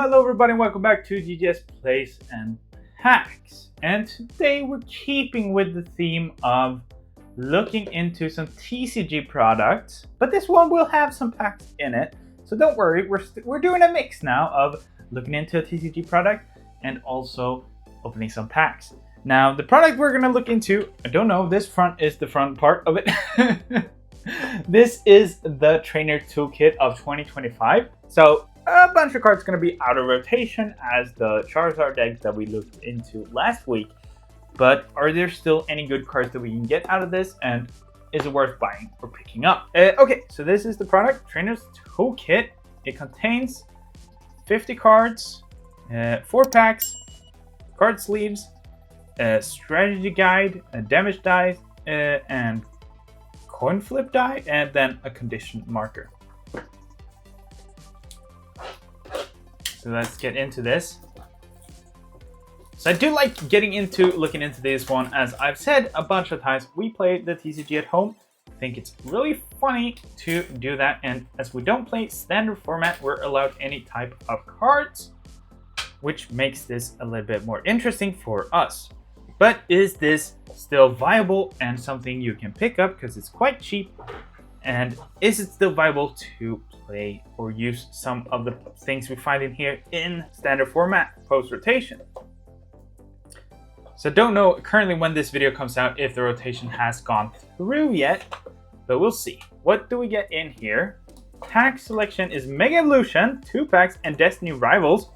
Hello everybody and welcome back to GGS Plays and Hacks. And today we're keeping with the theme of looking into some TCG products, but this one will have some packs in it. So don't worry, we're doing a mix now of looking into a TCG product and also opening some packs. Now the product we're gonna look into, I don't know, this front is the front part of it. This is the Trainer Toolkit of 2025. So a bunch of cards going to be out of rotation as the Charizard deck that we looked into last week. But are there still any good cards that we can get out of this, and is it worth buying or picking up? Okay, so this is the product, Trainer's Toolkit. It contains 50 cards, 4 packs, card sleeves, a strategy guide, a damage die, and coin flip die, and then a condition marker. So let's get into this. So I do like looking into this one. As I've said a bunch of times, we play the TCG at home. I think it's really funny to do that, and as we don't play standard format, we're allowed any type of cards, which makes this a little bit more interesting for us. But is this still viable and something you can pick up because it's quite cheap? And is it still viable to play or use some of the things we find in here in standard format post-rotation? So don't know currently when this video comes out if the rotation has gone through yet, but we'll see. What do we get in here? Pack selection is Mega Evolution, 2 packs, and Destiny Rivals.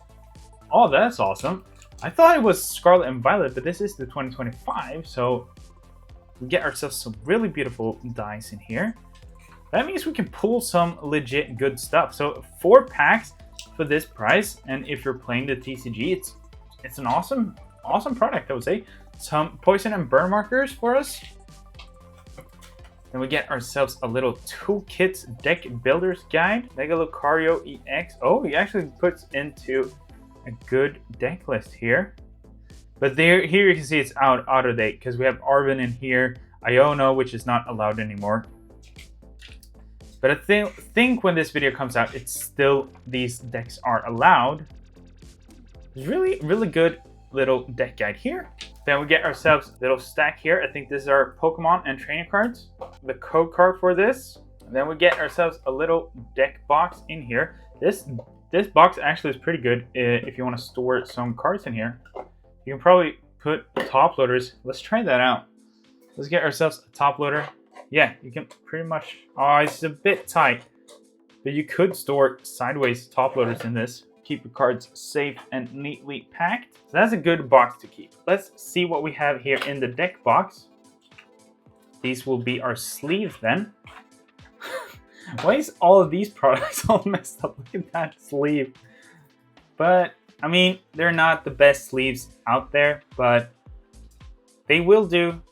Oh, that's awesome. I thought it was Scarlet and Violet, but this is the 2025, so we get ourselves some really beautiful dice in here. That means we can pull some legit good stuff. So 4 packs for this price, and if you're playing the TCG, it's an awesome product, I would say. Some poison and burn markers for us. Then we get ourselves a little Toolkit deck builder's guide. Mega Lucario EX. Oh, he actually puts into a good deck list here. But here you can see it's out of date because we have Arvin in here, Iono, which is not allowed anymore. But I think when this video comes out, it's still, these decks are allowed. It's really good little deck guide here. Then we get ourselves a little stack here. I think this is our Pokemon and trainer cards. The code card for this. And then we get ourselves a little deck box in here. This box actually is pretty good if you want to store some cards in here. You can probably put top loaders. Let's try that out. Let's get ourselves a top loader. Yeah, you can pretty much, oh, it's a bit tight, but you could store sideways top loaders in this. Keep your cards safe and neatly packed. So that's a good box to keep. Let's see what we have here in the deck box. These will be our sleeves then. Why is all of these products all messed up? Look at that sleeve. But, I mean, they're not the best sleeves out there, but they will do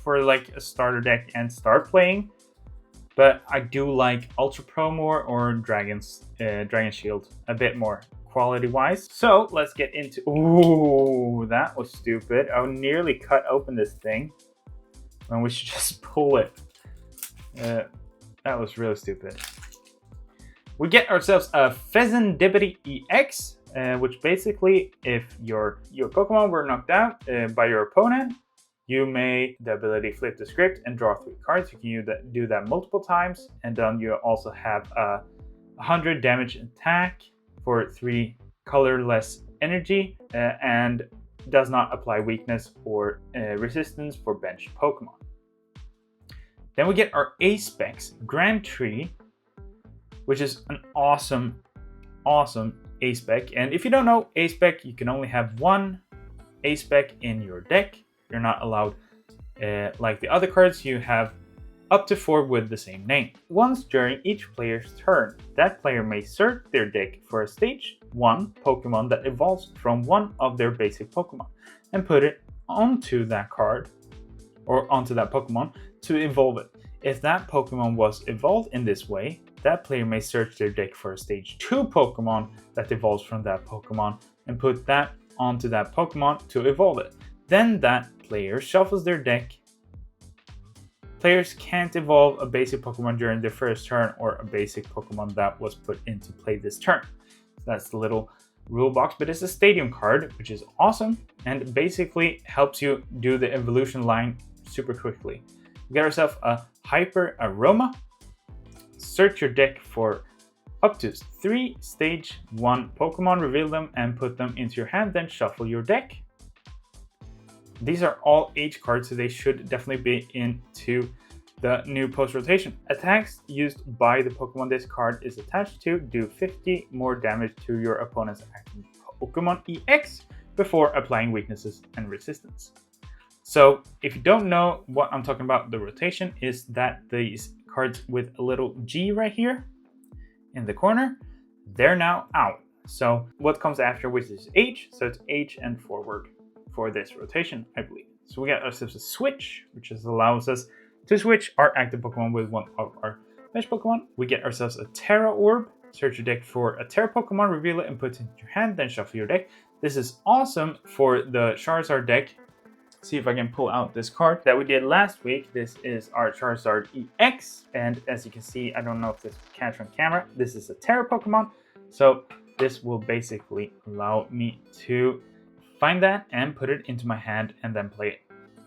for like a starter deck and start playing. But I do like Ultra Pro more, or Dragon Shield a bit more quality-wise. So let's get into, ooh, that was stupid. I nearly cut open this thing when we should just pull it. That was really stupid. We get ourselves a Pheasantibity EX, which basically, if your Pokemon were knocked out by your opponent, you may the ability flip the script and draw 3 cards. You can do that multiple times, and then you also have a 100 damage attack for 3 colorless energy, and does not apply weakness or resistance for benched Pokemon. Then we get our A-Specs Grand Tree, which is an awesome A-Spec. And if you don't know, A-Spec, you can only have 1 A-Spec in your deck. You're not allowed, like the other cards, you have up to 4 with the same name. Once during each player's turn, that player may search their deck for a stage 1 Pokemon that evolves from one of their basic Pokemon and put it onto that card or onto that Pokemon to evolve it. If that Pokemon was evolved in this way, that player may search their deck for a stage 2 Pokemon that evolves from that Pokemon and put that onto that Pokemon to evolve it. Then that player shuffles their deck. Players can't evolve a basic Pokemon during their first turn or a basic Pokemon that was put into play this turn. That's the little rule box, but it's a stadium card, which is awesome and basically helps you do the evolution line super quickly. We get ourselves a Hyper Aroma. Search your deck for up to 3 stage 1 Pokemon, reveal them and put them into your hand, then shuffle your deck. These are all H cards, so they should definitely be into the new post-rotation. Attacks used by the Pokemon this card is attached to do 50 more damage to your opponent's active Pokemon EX before applying weaknesses and resistance. So if you don't know what I'm talking about, the rotation is that these cards with a little G right here in the corner, they're now out. So what comes after, which is H, so it's H and forward for this rotation, I believe. So we got ourselves a switch, which just allows us to switch our active Pokemon with one of our bench Pokemon. We get ourselves a Terra Orb. Search your deck for a Terra Pokemon, reveal it and put it into your hand, then shuffle your deck. This is awesome for the Charizard deck. See if I can pull out this card that we did last week. This is our Charizard EX, and as you can see, I don't know if this will catch on camera, this is a Terra Pokemon. So this will basically allow me to find that and put it into my hand and then play it.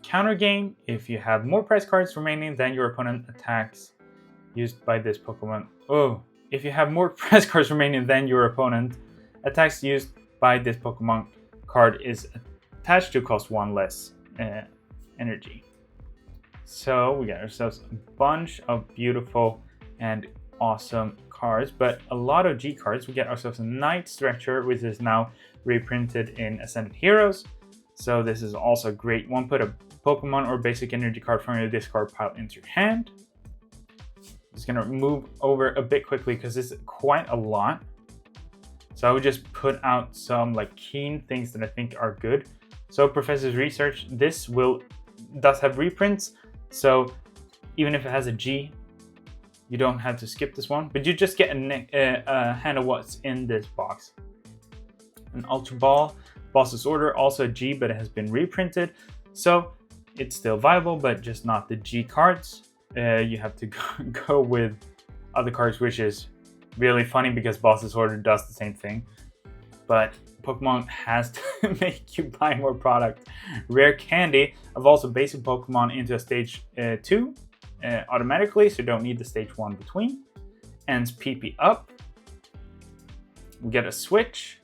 Counter game, if you have more prize cards remaining than your opponent attacks used by this Pokemon. Oh, if you have more prize cards remaining than your opponent, attacks used by this Pokemon card is attached to cost 1 less energy. So we got ourselves a bunch of beautiful and awesome cards, but a lot of G cards. We get ourselves a Night Stretcher, which is now reprinted in Ascended Heroes. So this is also a great one. Put a Pokemon or basic energy card from your discard pile into your hand. Just gonna move over a bit quickly because this is quite a lot. So I would just put out some like keen things that I think are good. So Professor's Research, this does have reprints. So even if it has a G, you don't have to skip this one, but you just get a hand of what's in this box. An Ultra Ball, Boss's Order, also a G, but it has been reprinted. So it's still viable, but just not the G cards. You have to go with other cards, which is really funny because Boss's Order does the same thing. But Pokemon has to make you buy more product. Rare Candy of also basic Pokemon into a stage 2 automatically, so you don't need the stage 1 between. Ends PP up. We get a switch.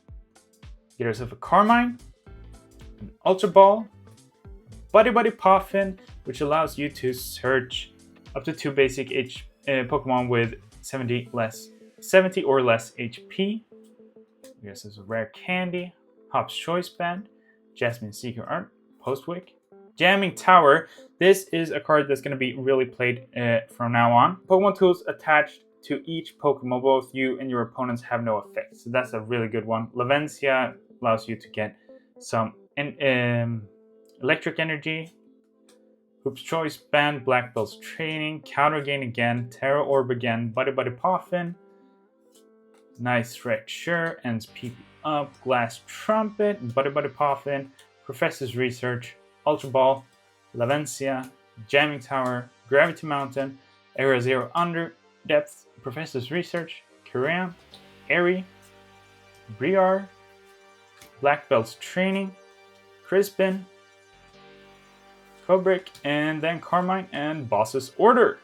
Get yourself a Carmine, an Ultra Ball, Buddy Poffin, which allows you to search up to 2 basic Pokemon with 70 or less HP. This is a Rare Candy, Hop's Choice Band, Jasmine Seeker Art, Postwick, Jamming Tower. This is a card that's going to be really played from now on. Pokemon tools attached to each Pokemon, both you and your opponents have no effect. So that's a really good one. Lavencia allows you to get some electric energy. Hoop's Choice Band, Black Belt's Training, Counter Gain again, Terra Orb again, Buddy Poffin, Nice Stretcher, ends PP up, Glass Trumpet, Buddy Poffin, Professor's Research, Ultra Ball, Lavencia, Jamming Tower, Gravity Mountain, Area Zero Under Depth, Professor's Research, Korea, Airy, Briar, Black Belt's Training, Crispin, Kobrick, and then Carmine and Boss's Order.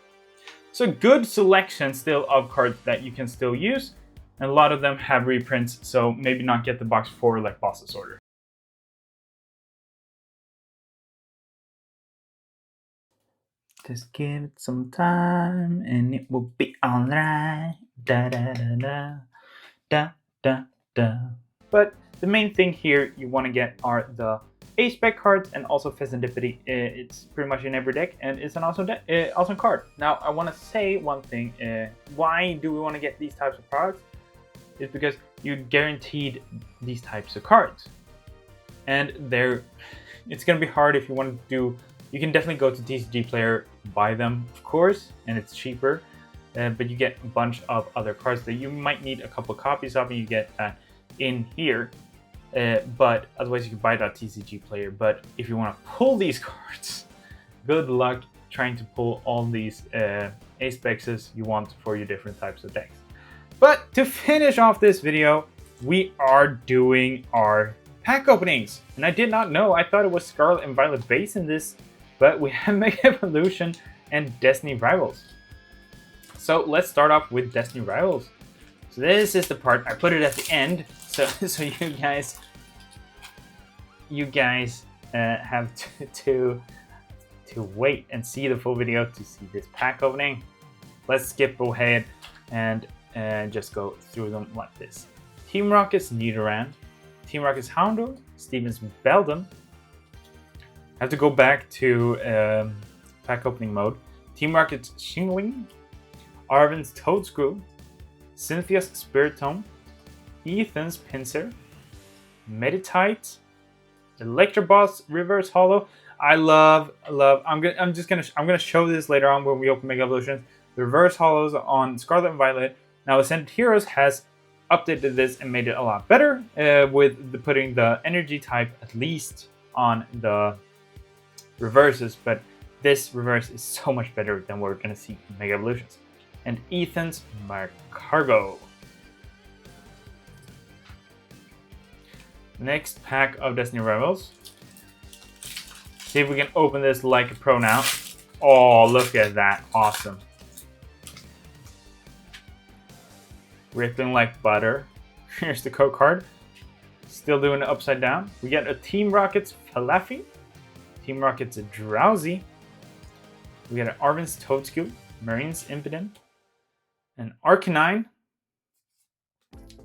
So good selection still of cards that you can still use. And a lot of them have reprints, so maybe not get the box 4 like Boss's Order. Just give it some time and it will be alright. Da da da da da da da. But the main thing here you want to get are the A-Spec cards and also Pheasantipity. It's pretty much in every deck and it's an awesome card. Now I want to say one thing. Why do we want to get these types of products? It's because you're guaranteed these types of cards. And it's going to be hard if you want to do. You can definitely go to TCG Player, buy them, of course, and it's cheaper. But you get a bunch of other cards that you might need a couple copies of, and you get that in here. But otherwise, you can buy that TCG Player. But if you want to pull these cards, good luck trying to pull all these A-Specs you want for your different types of decks. But to finish off this video, we are doing our pack openings. And I did not know, I thought it was Scarlet and Violet base in this, but we have Mega Evolution and Destiny Rivals. So let's start off with Destiny Rivals. So this is the part, I put it at the end, so you guys have to wait and see the full video to see this pack opening. Let's skip ahead and just go through them like this. Team Rocket's Nidoran, Team Rocket's Houndour, Steven's Beldum. I have to go back to pack opening mode. Team Rocket's Shingling, Arven's Toadscrew, Cynthia's Spiritomb, Ethan's Pinsir, Meditite, Electabuzz Reverse Holo. I love. I'm gonna show this later on when we open Mega Evolutions. The Reverse Holos on Scarlet and Violet. Now Ascended Heroes has updated this and made it a lot better with putting the energy type at least on the reverses. But this reverse is so much better than what we're gonna see in Mega Evolutions. And Ethan's Cargo. Next pack of Destiny Rivals. See if we can open this like a pro now. Oh, look at that. Awesome. Rippling like butter. Here's the code card. Still doing it upside down. We get a Team Rocket's Falafi. Team Rocket's Drowsy. We got an Arven's Toadscrew. Marine's Impidimp. An Arcanine,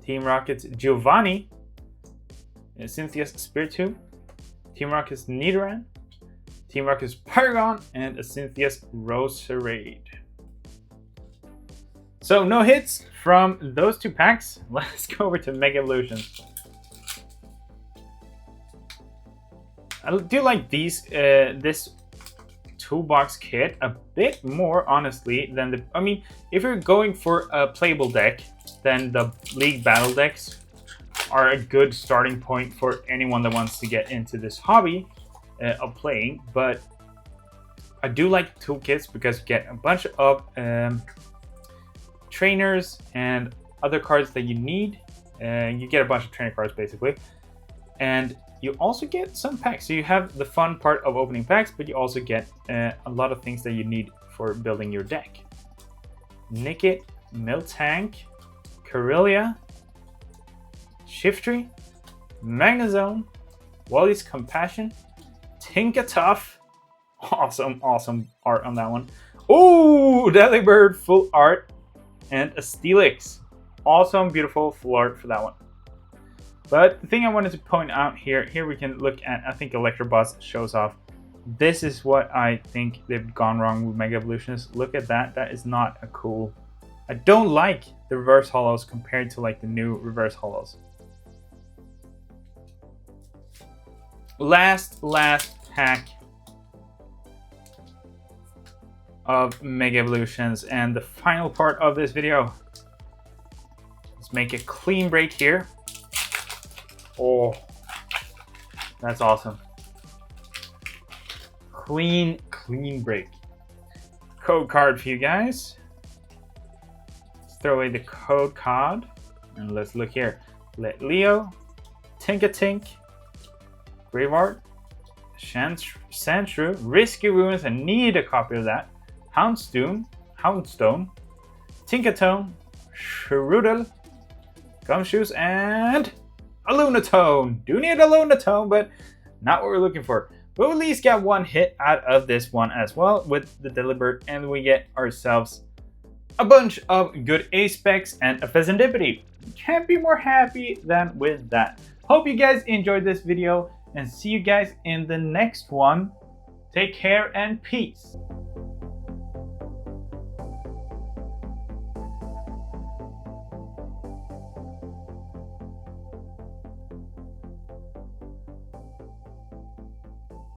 Team Rocket's Giovanni, Cynthia's Spiritomb, Team Rocket's Nidoran, Team Rocket's Paragon, and a Cynthia's Roserade. So no hits from those two packs. Let's go over to Mega Evolutions. I do like these this toolbox kit a bit more honestly than the, I mean, if you're going for a playable deck, then the League Battle decks are a good starting point for anyone that wants to get into this hobby of playing. But I do like toolkits because you get a bunch of trainers and other cards that you need. You get a bunch of trainer cards basically, and you also get some packs. So you have the fun part of opening packs, but you also get a lot of things that you need for building your deck. Nickit, Miltank, Corellia, Shiftry, Magnezone, Wally's Compassion, Tinkatuff. Awesome art on that one. Oh, Delibird full art, and a Steelix. Awesome, beautiful full art for that one. But the thing I wanted to point out here we can look at, I think Electabuzz shows off. This is what I think they've gone wrong with Mega Evolutions. Look at that. That is not a cool. I don't like the reverse holos compared to like the new reverse holos. Last pack of Mega Evolutions and the final part of this video. Let's make a clean break here. Oh, that's awesome. Clean break. Code card for you guys. Let's throw away the code card and let's look here. Let Leo, Tinkatink, Graveheart, Sandshrew, Risky Ruins, I need a copy of that. Houndstone, Tinkatone, Shrootle, Gumshoes, and a Lunatone. Do need a Lunatone, but not what we're looking for. We'll at least get one hit out of this one as well with the Delibird, and we get ourselves a bunch of good A-Specs and a Pheasantipity. Can't be more happy than with that. Hope you guys enjoyed this video, and see you guys in the next one. Take care and peace.